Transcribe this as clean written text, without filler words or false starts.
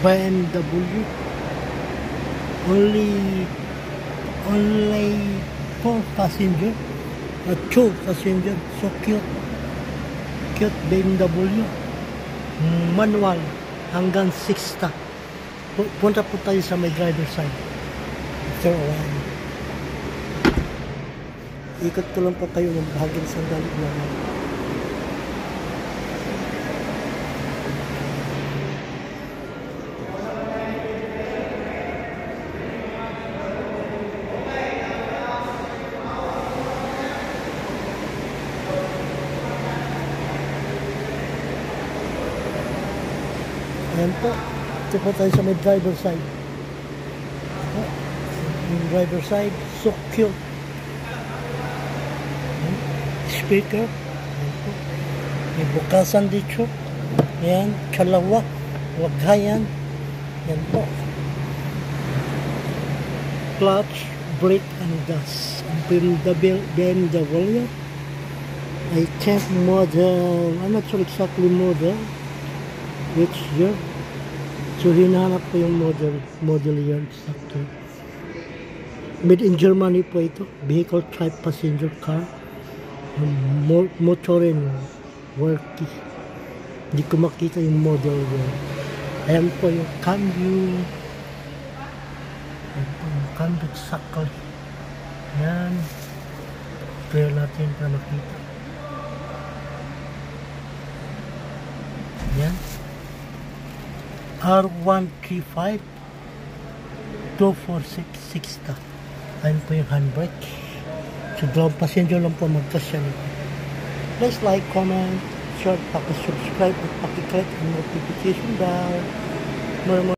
BMW. Only 4 passenger, 2 passenger. So cute BMW. Manual hanggang 6 ta. Punta po tayo sa may driver side. After a while. Ikot ko lang po kayo ng bahaging sandali naman. Ayan po. Ito po tayo sa may driver side. Yung driver side, so cute. Speaker. Ayan po. May bukasan dito. Ayan, kalawak. Wagayan. Ayan po. Clutch, brake, and gas. BMW. I think model, I'm not sure exactly model. Which year? So hinahanap ko yung model year exactly. Made in Germany po ito. Vehicle type passenger car. Motorin worky. Hindi ko makita yung model year. Ayan po yung cambio. Ayan po yung cambio exactly. Ayan. Clear natin para makita. Ayan. R135 246 ta. Ayun po yung handbrake. So dalawang passenger lang po magkasya nito. Please like, comment, share, subscribe at pakiclick ang notification bell.